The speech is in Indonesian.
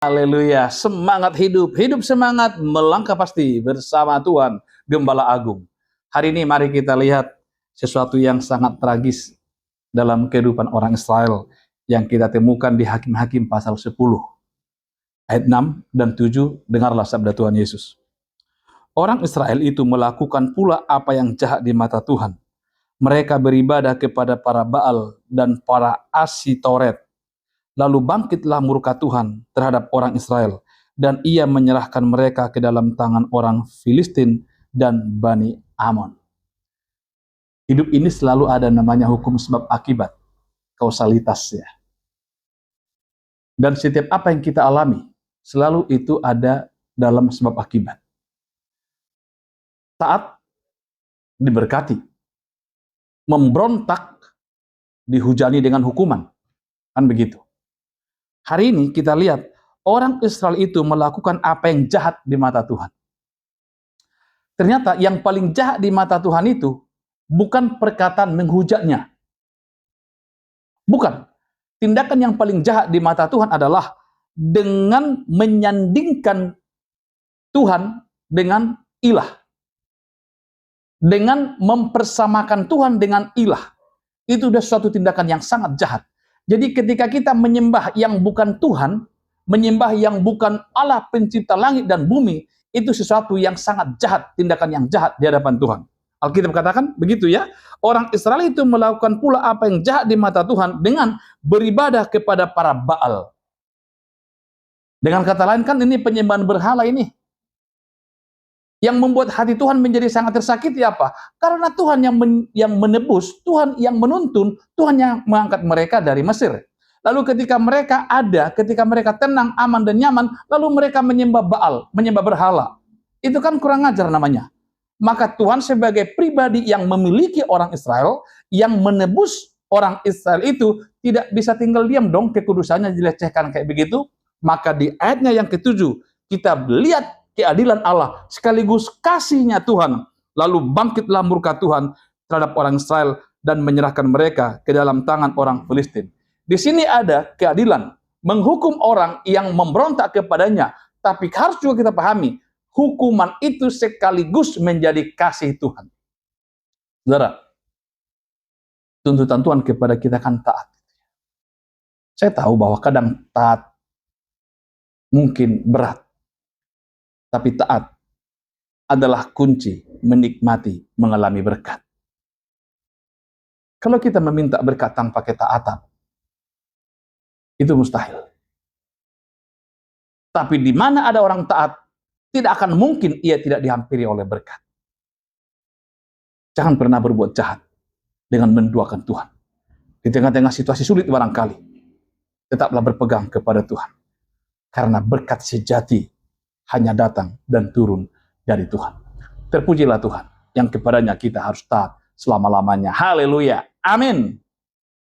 Haleluya, semangat hidup, hidup semangat, melangkah pasti bersama Tuhan, Gembala Agung. Hari ini mari kita lihat sesuatu yang sangat tragis dalam kehidupan orang Israel yang kita temukan di Hakim-Hakim pasal 10, ayat 6 dan 7, dengarlah sabda Tuhan Yesus. Orang Israel itu melakukan pula apa yang jahat di mata Tuhan. Mereka beribadah kepada para Baal dan para Asitoret. Lalu bangkitlah murka Tuhan terhadap orang Israel, dan ia menyerahkan mereka ke dalam tangan orang Filistin dan Bani Amon. Hidup ini selalu ada namanya hukum sebab akibat, kausalitas ya. Dan setiap apa yang kita alami, selalu itu ada dalam sebab akibat. Taat diberkati, memberontak dihujani dengan hukuman, kan begitu. Hari ini kita lihat orang Israel itu melakukan apa yang jahat di mata Tuhan. Ternyata yang paling jahat di mata Tuhan itu bukan perkataan menghujatnya. Bukan. Tindakan yang paling jahat di mata Tuhan adalah dengan menyandingkan Tuhan dengan ilah. Dengan mempersamakan Tuhan dengan ilah. Itu sudah suatu tindakan yang sangat jahat. Jadi ketika kita menyembah yang bukan Tuhan, menyembah yang bukan Allah pencipta langit dan bumi, itu sesuatu yang sangat jahat, tindakan yang jahat di hadapan Tuhan. Alkitab katakan begitu ya. Orang Israel itu melakukan pula apa yang jahat di mata Tuhan dengan beribadah kepada para Baal. Dengan kata lain kan ini penyembahan berhala ini. Yang membuat hati Tuhan menjadi sangat tersakiti apa? Karena Tuhan yang menebus, Tuhan yang menuntun, Tuhan yang mengangkat mereka dari Mesir. Lalu ketika mereka ada, ketika mereka tenang, aman dan nyaman, lalu mereka menyembah Baal, menyembah berhala. Itu kan kurang ajar namanya. Maka Tuhan sebagai pribadi yang memiliki orang Israel, yang menebus orang Israel itu, tidak bisa tinggal diam dong kekudusannya dilecehkan kayak begitu. Maka di ayatnya yang ke-7, kita lihat keadilan Allah, sekaligus kasihnya Tuhan. Lalu bangkitlah murka Tuhan terhadap orang Israel dan menyerahkan mereka ke dalam tangan orang Filistin. Di sini ada keadilan, menghukum orang yang memberontak kepadanya. Tapi harus juga kita pahami, hukuman itu sekaligus menjadi kasih Tuhan. Saudara, tuntutan Tuhan kepada kita kan taat. Saya tahu bahwa kadang taat mungkin berat. Tapi taat adalah kunci menikmati, mengalami berkat. Kalau kita meminta berkat tanpa ketaatan, itu mustahil. Tapi di mana ada orang taat, tidak akan mungkin ia tidak dihampiri oleh berkat. Jangan pernah berbuat jahat dengan menduakan Tuhan. Di tengah-tengah situasi sulit barangkali, tetaplah berpegang kepada Tuhan. Karena berkat sejati hanya datang dan turun dari Tuhan. Terpujilah Tuhan yang kepadanya kita harus taat selama-lamanya. Haleluya. Amin.